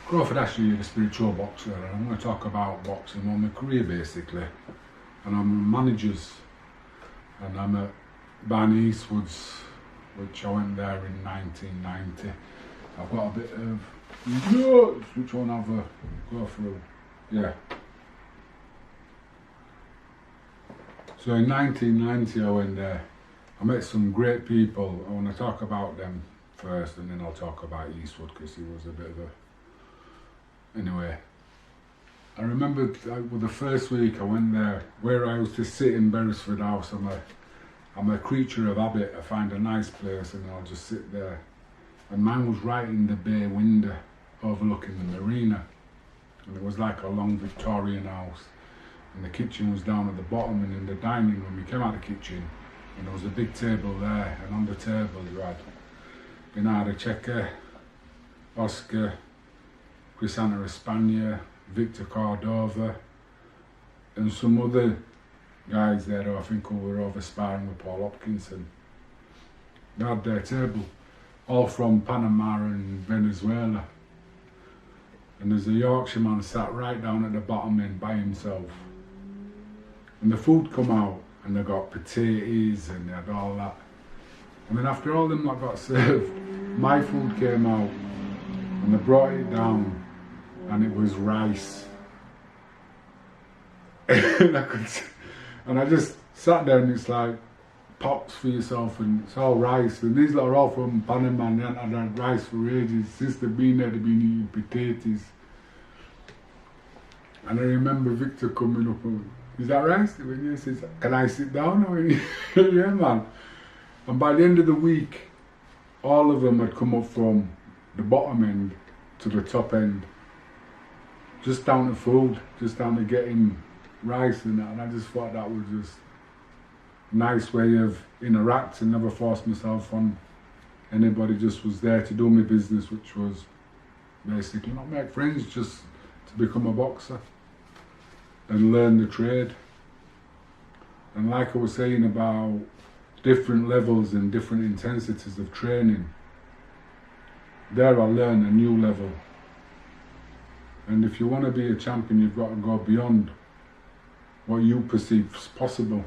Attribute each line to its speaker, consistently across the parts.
Speaker 1: Crawford actually is a spiritual boxer, and I'm going to talk about boxing on my career basically. And I'm managers, and I'm at Barney Eastwood's, which I went there in 1990. I've got a bit of notes, which one I've go through. Yeah. So in 1990 I went there. I met some great people. I want to talk about them first, and then I'll talk about Eastwood because he was a bit of a... Anyway, I remember with the first week I went there, where I used to sit in Beresford House. I'm a creature of habit. I find a nice place and I'll just sit there. And mine was right in the bay window overlooking the marina. And it was like a long Victorian house. And the kitchen was down at the bottom, and in the dining room, you came out of the kitchen and there was a big table there, and on the table you had Bernardo Checa, Oscar, Crisanta Espana, Victor Cordova, and some other guys there who I think who were over sparring with Paul Hopkinson. They had their table, all from Panama and Venezuela. And there's a Yorkshireman sat right down at the bottom end by himself. And the food come out, and they got potatoes and they had all that. And then after all them that got served, my food came out, and they brought it down, and it was rice. And I just sat there, and it's like, pots for yourself, and it's all rice. And these lot are all from Panama, and they hadn't had rice for ages. Since they've been there, they've been eating potatoes. And I remember Victor coming up and, "Is that rice?" When he says, "Can I sit down?" I mean, yeah, man. And by the end of the week, all of them had come up from the bottom end to the top end. Just down to food, just down to getting rice and that. And I just thought that was just a nice way of interacting, never forced myself on anybody, just was there to do my business, which was basically not make friends, just to become a boxer and learn the trade. And like I was saying about different levels and different intensities of training, there I learned a new level. And if you want to be a champion, you've got to go beyond what you perceive as possible.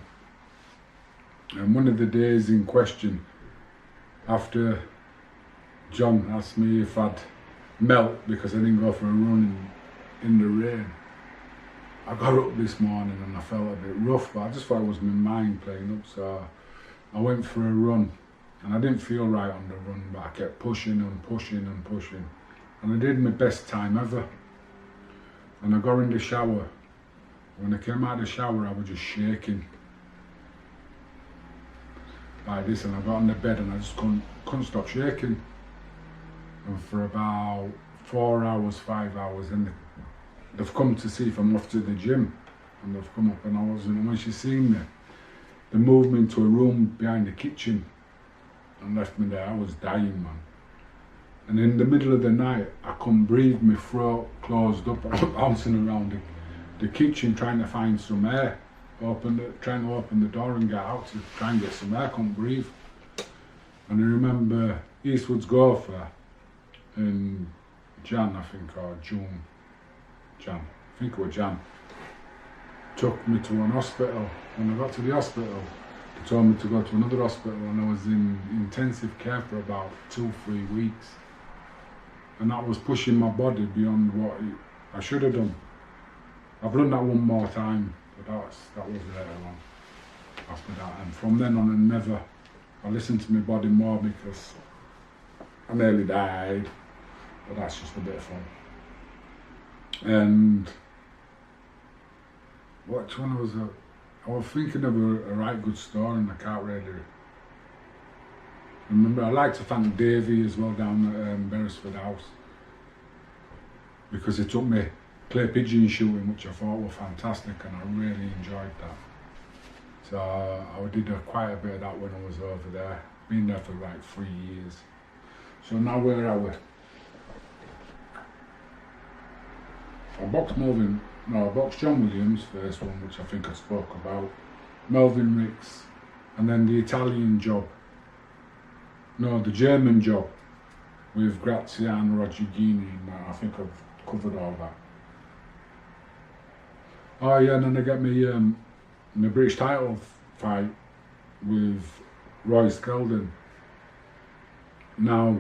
Speaker 1: And one of the days in question, after John asked me if I'd melt because I didn't go for a run in the rain, I got up this morning and I felt a bit rough, but I just thought it was my mind playing up, so I went for a run. And I didn't feel right on the run, but I kept pushing and pushing and pushing. And I did my best time ever. And I got in the shower. When I came out of the shower, I was just shaking like this, and I got on the bed and I just couldn't stop shaking. And for about 4 hours, 5 hours, and they've come to see if I'm off to the gym, and they've come up, and I wasn't. And when she seen me, they moved me into a room behind the kitchen and left me there. I was dying, man. And in the middle of the night, I couldn't breathe, my throat closed up. I was bouncing around the kitchen trying to find some air, trying to open the door and get out to try and get some air. I couldn't breathe. And I remember Eastwood's gopher in Jan, I think, or June. Jan, I think it was Jan, took me to an hospital. When I got to the hospital, they told me to go to another hospital, and I was in intensive care for about 2-3 weeks. And that was pushing my body beyond what I should have done. I've done that one more time, but that was later on after that. And from then on, I listened to my body more because I nearly died, but that's just a bit of fun. And which one was it? I was thinking of a right good story, and I can't really remember. I'd like to thank Davey as well down at Beresford House, because he took me clay pigeon shooting, which I thought was fantastic, and I really enjoyed that. So I did quite a bit of that when I was over there. Been there for like 3 years. So now where are we? I boxed John Williams, first one, which I think I spoke about. Melvin Ricks, and then the Italian job. No, the German job. with Graziano Rodriguini. I think I've covered all that. Oh yeah, and then I get me my British title fight with Royce Keldon. Now,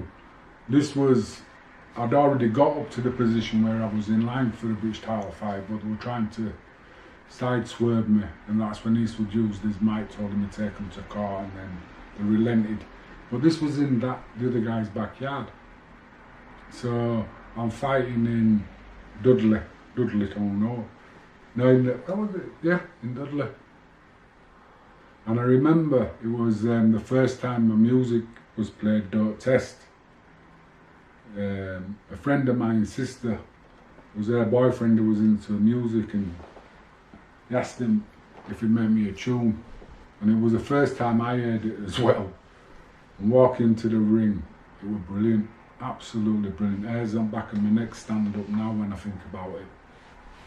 Speaker 1: this was, I'd already got up to the position where I was in line for the British title fight, but they were trying to side swerve me, and that's when Eastwood used his mic, told him to take him to court, and then they relented. But this was in the other guy's backyard. So I'm fighting in Dudley, Town, no, in Dudley. And I remember it was the first time my music was played, Don't Test. A friend of mine's sister, was her boyfriend who was into music, and he asked him if he'd make me a tune. And it was the first time I heard it as well. And walking to the ring, it was brilliant, absolutely brilliant. Hairs on back of my neck stand up now when I think about it.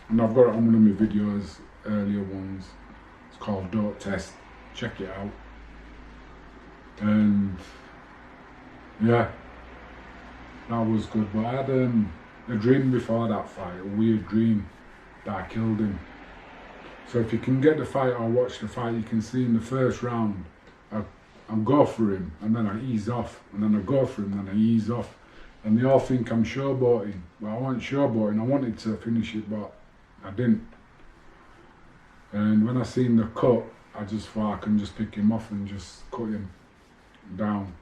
Speaker 1: And I've got it on one of my videos, earlier ones. It's called Don't Test. Check it out. And yeah, that was good. But I had a dream before that fight, a weird dream that I killed him. So if you can get the fight or watch the fight, you can see in the first round, I go for him and then I ease off, and then I go for him and then I ease off. And they all think I'm showboating. Well, I wasn't showboating, I wanted to finish it, but I didn't. And when I seen the cut, I just thought I can just pick him off and just cut him down.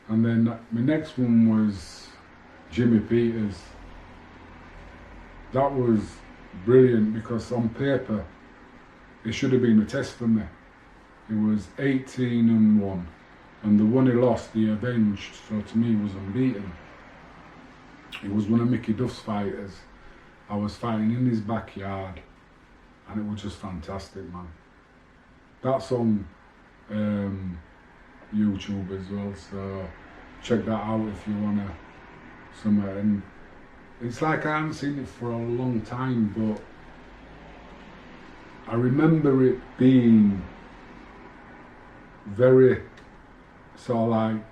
Speaker 1: And then my next one was Jimmy Peters. That was brilliant because on paper, it should have been a test for me. It was 18-1, and the one he lost, he avenged, so to me he was unbeaten. He was one of Mickey Duff's fighters. I was fighting in his backyard, and it was just fantastic, man. That's on YouTube as well, so check that out if you wanna somewhere. And it's like I haven't seen it for a long time, but I remember it being very sort of like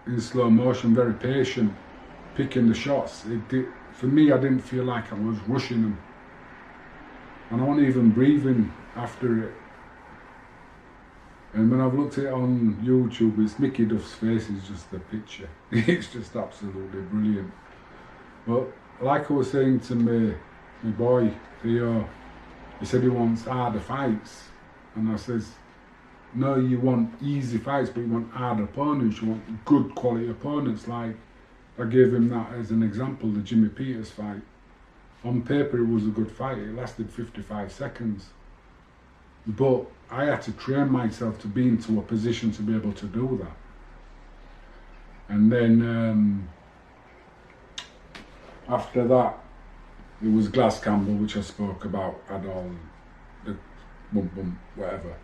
Speaker 1: in slow motion, very patient, picking the shots. For me, I didn't feel like I was rushing them, and I wasn't even breathing after it. And when I've looked at it on YouTube, it's Mickey Duff's face is just the picture. It's just absolutely brilliant. But like I was saying to my boy Theo, he said he wants harder fights, and I says, no, you want easy fights, but you want hard opponents. You want good quality opponents. Like I gave him that as an example, the Jimmy Peters fight. On paper, it was a good fight. It lasted 55 seconds. But I had to train myself to be into a position to be able to do that. And then after that, it was Glass Campbell, which I spoke about, had all the bump, whatever.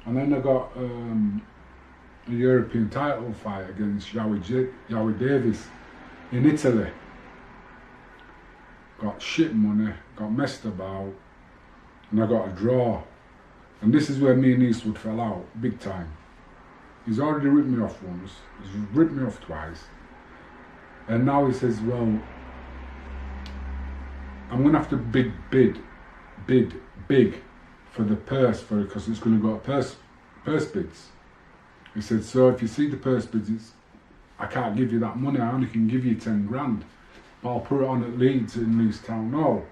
Speaker 1: And then I got a European title fight against Yowie Davis in Italy. Got shit money, got messed about, and I got a draw. And this is where me and Eastwood fell out, big time. He's already ripped me off once, he's ripped me off twice. And now he says, well, I'm gonna have to bid big for the purse for it, because it's gonna go at purse bids. He said, so if you see the purse bids, I can't give you that money, I only can give you 10 grand. But I'll put it on at Leeds in Leeds Town Hall.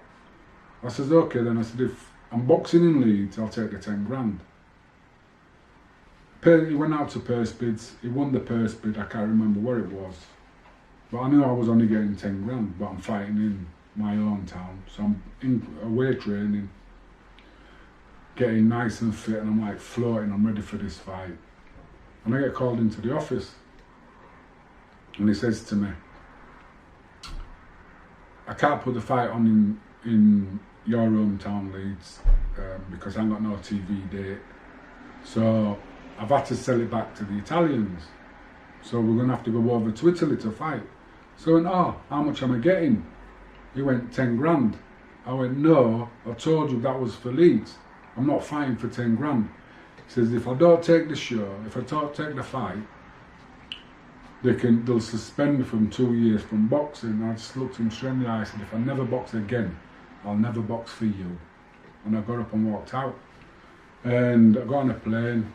Speaker 1: I says, okay then. I said, if I'm boxing in Leeds, I'll take the 10 grand. He went out to purse bids, he won the purse bid, I can't remember where it was. But I knew I was only getting 10 grand, but I'm fighting in my own town. So I'm in away training, getting nice and fit, and I'm like floating, I'm ready for this fight. And I get called into the office, and he says to me, I can't put the fight on in your hometown, Leeds, because I ain't got no TV date. So I've had to sell it back to the Italians. So we're going to have to go over to Italy to fight. So I went, oh, how much am I getting? He went, 10 grand. I went, no, I told you that was for Leeds. I'm not fighting for 10 grand. He says, if I don't take the show, if I don't take the fight, they'll suspend me from 2 years from boxing. And I just looked him straight in the eye. I said, if I never box again, I'll never box for you. And I got up and walked out. And I got on a plane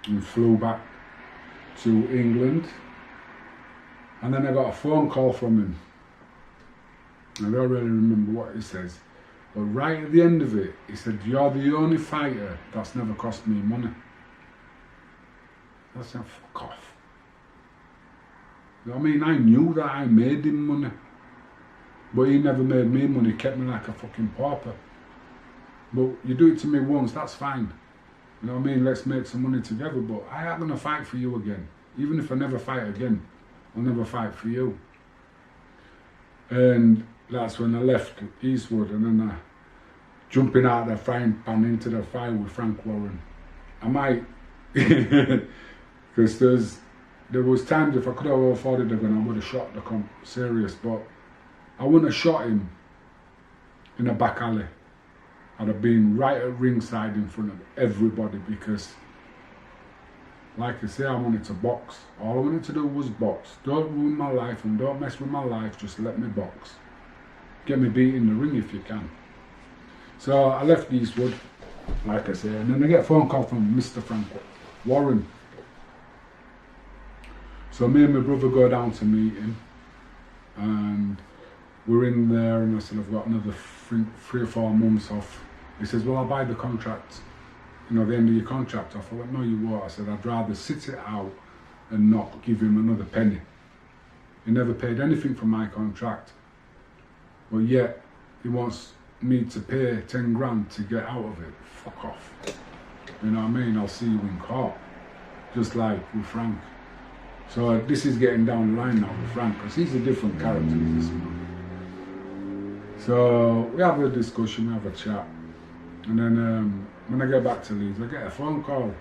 Speaker 1: and flew back to England. And then I got a phone call from him. I don't really remember what he says. But right at the end of it, he said, you're the only fighter that's never cost me money. I said, fuck off. You know what I mean? I knew that I made him money. But he never made me money, kept me like a fucking pauper. But you do it to me once, that's fine. You know what I mean? Let's make some money together, but I ain't gonna fight for you again. Even if I never fight again, I'll never fight for you. And that's when I left Eastwood, and then I jumping out of the frying pan into the fire with Frank Warren. I might, because there was times if I could have afforded a gun, I would have shot the comp serious, but I wouldn't have shot him in a back alley. I'd have been right at ringside in front of everybody, because like I say, I wanted to box. All I wanted to do was box. Don't ruin my life and don't mess with my life, just let me box. Get me beat in the ring if you can. So I left Eastwood, like I say, and then I get a phone call from Mr. Frank Warren. So me and my brother go down to meet him, and we're in there, and I said, I've got another 3 or 4 months off. He says, well, I'll buy the contract, you know, the end of your contract off. I went, no, you won't. I said, I'd rather sit it out and not give him another penny. He never paid anything for my contract, but yet he wants me to pay 10 grand to get out of it. Fuck off. You know what I mean? I'll see you in court, just like with Frank. So this is getting down the line now with Frank, because he's a different character, this man. So we have a discussion, we have a chat, and then when I get back to Leeds, I get a phone call.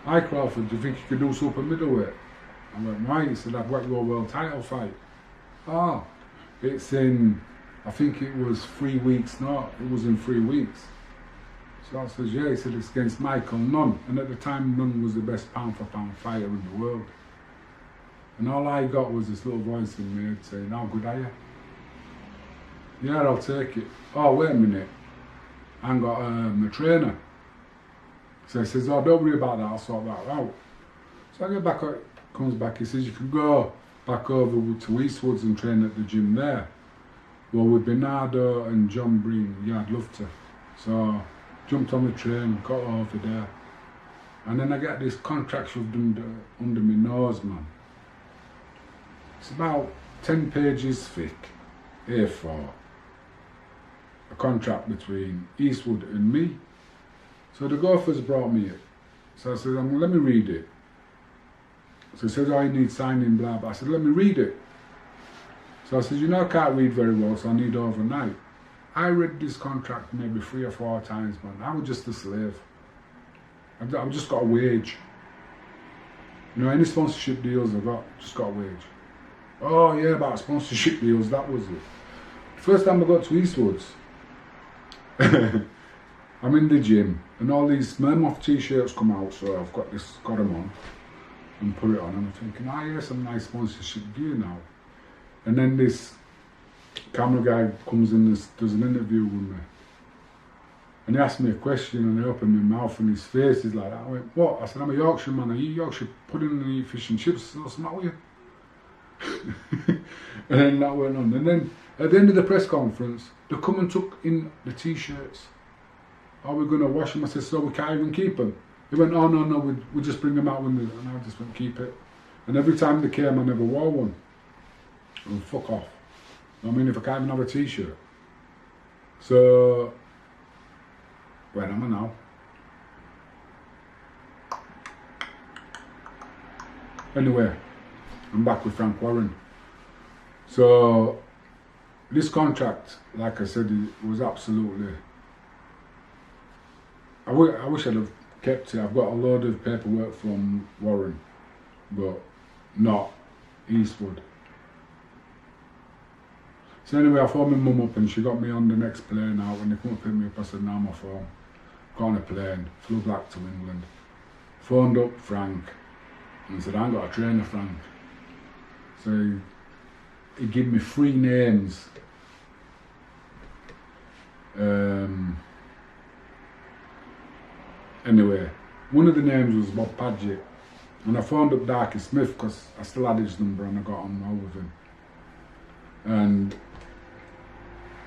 Speaker 1: Hi Crawford, do you think you could do super middleweight? I went, why? He said, I've got your world title fight. Oh, it's in, I think it was 3 weeks, no, it was in 3 weeks. So I said, yeah, he said, it's against Michael Nunn. And at the time, Nunn was the best pound for pound fighter in the world. And all I got was this little voice in my head saying, how good are you? Yeah, I'll take it. Oh, wait a minute. I ain't got my trainer. So he says, oh, don't worry about that, I'll sort that out. So I get back, comes back, he says, you can go back over to Eastwoods and train at the gym there. Well, with Bernardo and John Breen, yeah, I'd love to. So jumped on the train, got over there. And then I get this contract shoved under my nose, man. It's about 10 pages thick, A4. A contract between Eastwood and me. So the golfers brought me it. So I said, let me read it. So he said, oh, you need signing, blah, blah. I said, let me read it. So I said, you know, I can't read very well, so I need overnight. I read this contract maybe 3 or 4 times, man. I was just a slave. I've just got a wage. You know, any sponsorship deals I've got, just got a wage. Oh yeah, about sponsorship deals, that was it. First time I got to Eastwoods, I'm in the gym, and all these Mermoth t-shirts come out, so I've got them on, and put it on, and I'm thinking, oh yeah, some nice sponsorship gear now. And then this camera guy comes in and does an interview with me. And he asked me a question, and I opened my mouth, and his face is like that. I went, what? I said, I'm a Yorkshire man. Are you Yorkshire pudding and eat fish and chips? What's the matter with you? And then that went on. And then at the end of the press conference, they come and took in the t-shirts. Are we going to wash them? I said, so we can't even keep them? He went, oh no, we just bring them out when they, and I just went, keep it. And every time they came, I never wore one. And fuck off. I mean, if I can't even have a t-shirt. So, where am I now? Anyway, I'm back with Frank Warren. So, this contract, like I said, it was absolutely... I wish I'd have kept it. I've got a load of paperwork from Warren, but not Eastwood. So anyway, I phoned my mum up and she got me on the next plane out. When they come and pick me up, I said, no, my phone. Got on a plane, flew back to England. Phoned up Frank. And he said, I ain't got a trainer, Frank. So he gave me 3 names. Anyway, one of the names was Bob Padgett. And I phoned up Darky Smith because I still had his number and I got on well with him. And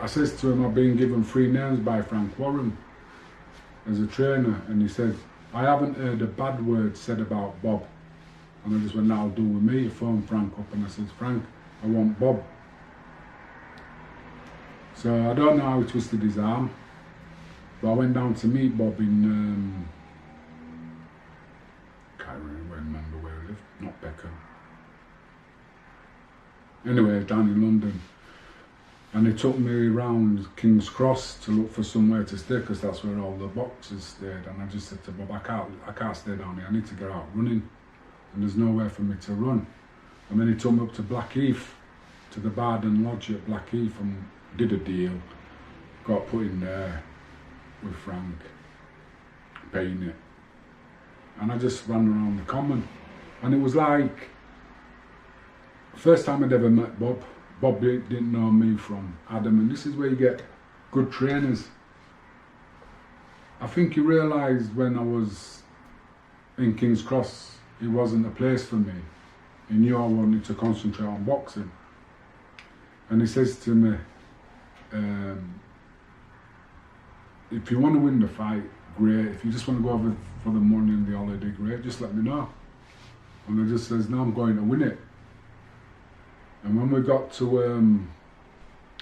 Speaker 1: I says to him, I've been given 3 names by Frank Warren as a trainer. And he said, I haven't heard a bad word said about Bob. And I just went, that'll do with me. I phoned Frank up and I said, Frank, I want Bob. So I don't know how he twisted his arm, but I went down to meet Bob in, can't remember where he lived, not Peckham. Anyway, down in London. And he took me around King's Cross to look for somewhere to stay because that's where all the boxers stayed. And I just said to Bob, I can't stay down here, I need to get out running. And there's nowhere for me to run. And then he took me up to Blackheath, to the Barden Lodge at Blackheath, and did a deal. Got put in there with Frank, paying it. And I just ran around the common. And it was like, first time I'd ever met Bob. Bob didn't know me from Adam, and this is where you get good trainers. I think he realised when I was in King's Cross, it wasn't a place for me. He knew I wanted to concentrate on boxing. And he says to me, if you want to win the fight, great. If you just want to go over for the money and the holiday, great, just let me know. And I just says, no, I'm going to win it. And when we got to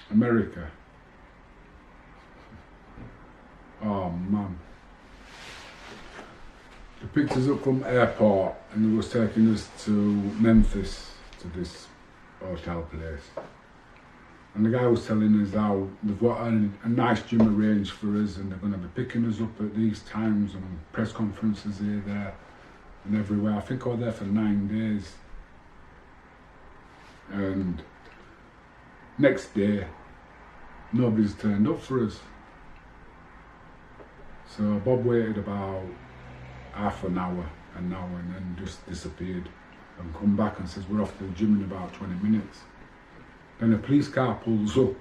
Speaker 1: America, oh man, they picked us up from the airport and they was taking us to Memphis, to this hotel place. And the guy was telling us how they've got a nice gym arranged for us and they're going to be picking us up at these times and press conferences here, there and everywhere. I think I was there for 9 days. And next day, nobody's turned up for us. So Bob waited about half an hour and then just disappeared and come back and says, we're off to the gym in about 20 minutes. Then a police car pulls up.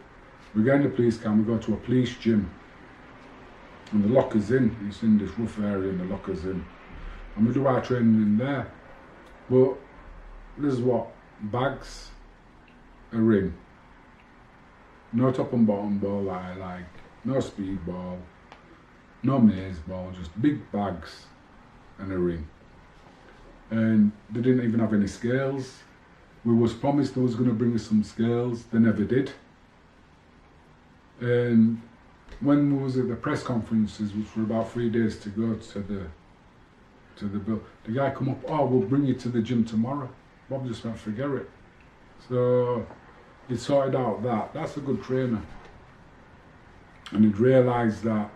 Speaker 1: We get in the police car and we go to a police gym. And the locker's in. It's in this rough area and the locker's in. And we do our training in there. But there's what? Bags, a ring. No top and bottom ball like I like. No speed ball. No maze ball. Just big bags and a ring. And they didn't even have any scales. We was promised they was going to bring us some scales, they never did. And when we was at the press conferences, which were about 3 days to go to the bill, the guy come up, oh, we'll bring you to the gym tomorrow. Bob just went, forget it. So he sorted out that. That's a good trainer. And he'd realised that,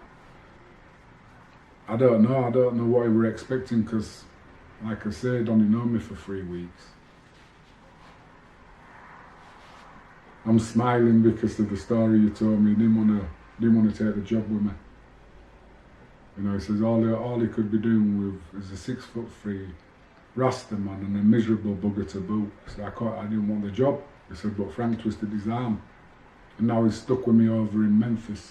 Speaker 1: I don't know what he were expecting because, like I said, he'd only known me for 3 weeks. I'm smiling because of the story you told me. He didn't want to take the job with me. You know, he says all he could be doing with is a 6'3" Rasta man and a miserable bugger to boot. So I didn't want the job. He said, but Frank twisted his arm. And now he's stuck with me over in Memphis.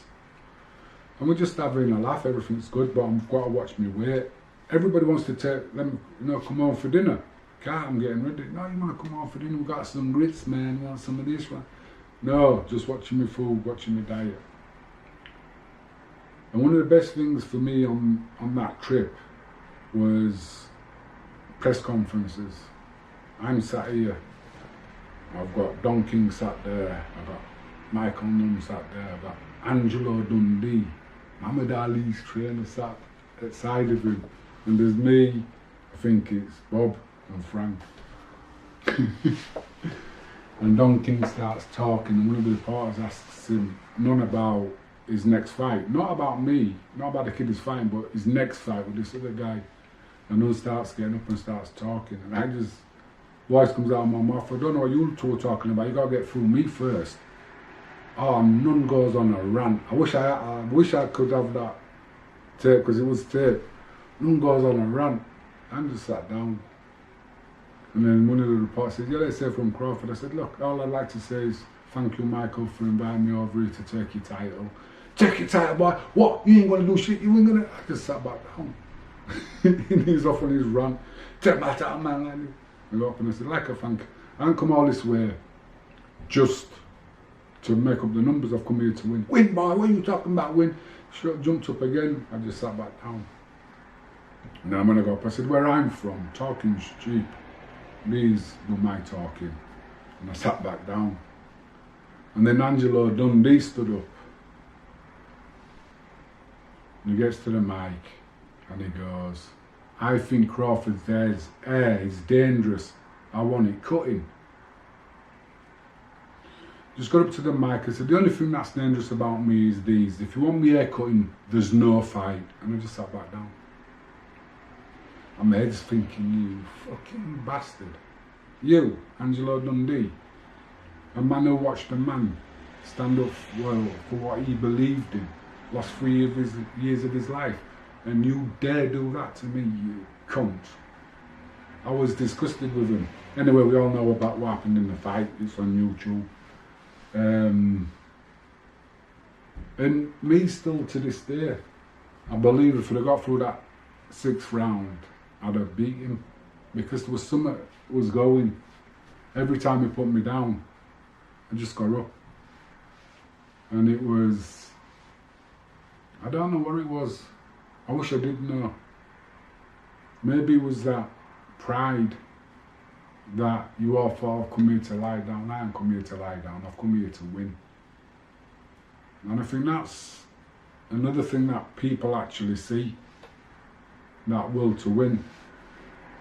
Speaker 1: And we're just having a laugh, everything's good, but I've got to watch my weight. Everybody wants to take them, come home for dinner. Can't, I'm getting ready. No, you want to come home for dinner? We've got some grits, man. You want some of this one? No, just watching my food, watching my diet. And one of the best things for me on that trip was press conferences. I'm sat here. I've got Don King sat there. I've got Michael Nunn sat there. I've got Angelo Dundee. Muhammad Ali's trainer sat at the side of him. And there's me, I think it's Bob and Frank. And Don King starts talking and one of the reporters asks him none about his next fight. Not about me, not about the kid he's fighting, but his next fight with this other guy. And Nunn starts getting up and starts talking. And I just, voice comes out of my mouth, I don't know what you two are talking about, you got to get through me first. Oh, Nunn goes on a rant. I wish I could have that tape, because it was tape. Nunn goes on a rant. I just sat down. And then one of the reporters said, yeah, let's say from Crawford. I said, look, all I'd like to say is thank you, Michael, for inviting me over here to take your title. Take your title, boy. What? You ain't gonna do shit. You ain't gonna. I just sat back down. And he's off on his rant. Take my title, man. Like I got up and I said, like a thank. I didn't come all this way just to make up the numbers. I've come here to win. Win, boy. What are you talking about? Win. Jumped up again. I just sat back down. And then when I got up, I said, where I'm from, talking's cheap. These were my talking. And I sat back down. And then Angelo Dundee stood up. And he gets to the mic and he goes, I think Crawford's hair is dangerous. I want it cutting. Just got up to the mic and said, the only thing that's dangerous about me is these. If you want me hair cutting, there's no fight. And I just sat back down. And my head's thinking, you fucking bastard. You, Angelo Dundee, a man who watched a man stand up for what he believed in, lost 3 years of his life, and you dare do that to me, you cunt. I was disgusted with him. Anyway, we all know about what happened in the fight. It's on YouTube. And me still to this day, I believe if I'd have got through that 6th round, I'd have beat him, because there was something was going. Every time he put me down, I just got up. And it was, I don't know what it was. I wish I did know. Maybe it was that pride that you all thought I've come here to lie down. I haven't come here to lie down, I've come here to win. And I think that's another thing that people actually see, that will to win.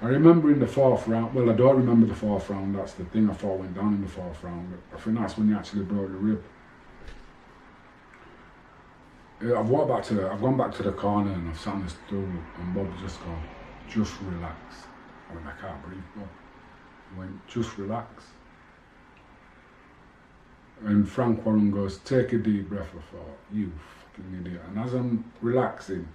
Speaker 1: I remember in the 4th round, well I don't remember the 4th round, that's the thing, I thought I went down in the 4th round, but I think that's when he actually broke the rib. I've gone back to the corner and I've sat on the stool and Bob just gone, just relax. I went, I can't breathe, Bob. He went, just relax. And Frank Warren goes, take a deep breath. I thought, you fucking idiot. And as I'm relaxing,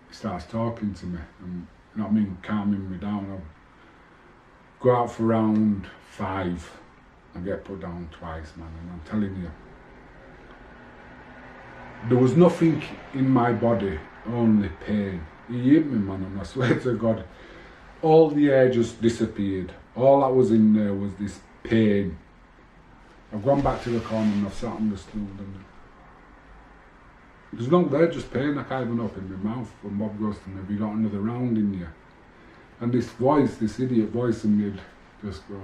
Speaker 1: he starts talking to me and, you know what I mean, calming me down. I go out for round 5 and get put down twice, man, and I'm telling you, there was nothing in my body, only pain. He hit me, man, and I swear to God, all the air just disappeared. All that was in there was this pain. I've gone back to the corner and I've sat on the stool and there's no there, just pain. I can't even open my mouth. And Bob goes to me, have you got another round in you? And this voice, this idiot voice in me just goes,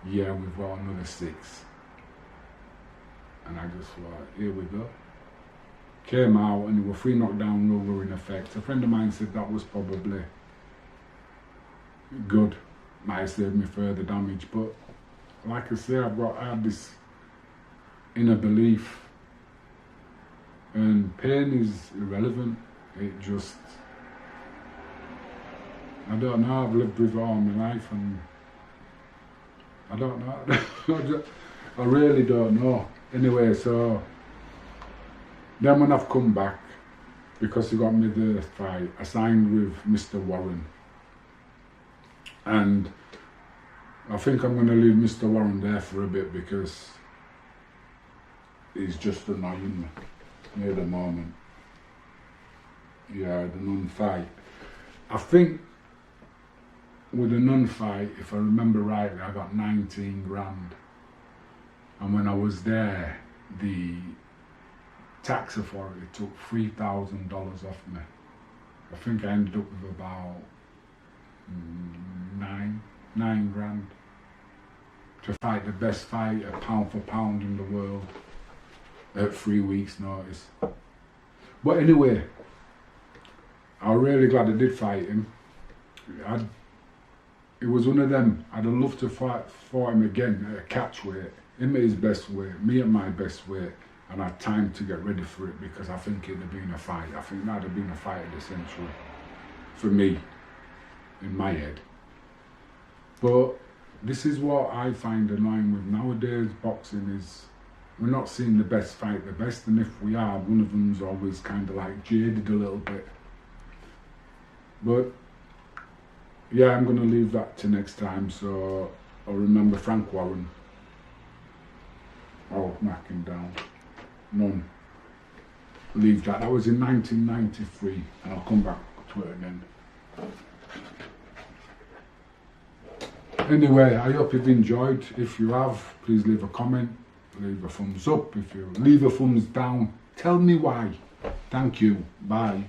Speaker 1: yeah, we've got another 6. And I just thought, here we go. Came out and there were 3 knockdown rule were in effect. A friend of mine said that was probably good. Might have saved me further damage, but like I say, I had this inner belief, and pain is irrelevant. It just, I don't know, I've lived with it all my life and I don't know. I really don't know. Anyway, so then when I've come back, because he got me the fight, I signed with Mr. Warren. And I think I'm going to leave Mr. Warren there for a bit because he's just annoying me near the moment. Yeah, the Nun fight. I think with the Nun fight, if I remember rightly, I got 19 grand. And when I was there, the tax authority took $3,000 off me. I think I ended up with about 9 grand to fight the best fighter pound for pound in the world at 3 weeks notice. But anyway, I'm really glad I did fight him. It was one of them, I'd have loved to fight him again at a catch weight, him at his best weight, me at my best weight, and I had time to get ready for it because I think it'd have been a fight. I think that'd have been a fight of the century for me, in my head. But this is what I find annoying with nowadays boxing is we're not seeing the best fight the best, and if we are, one of them's always kind of like jaded a little bit. But yeah, I'm going to leave that to next time. So I'll remember Frank Warren. Oh, knocking down. None. Leave that. That was in 1993, and I'll come back to it again. Anyway, I hope you've enjoyed. If you have, please leave a comment, leave a thumbs up. If you leave a thumbs down, tell me why. Thank you. Bye.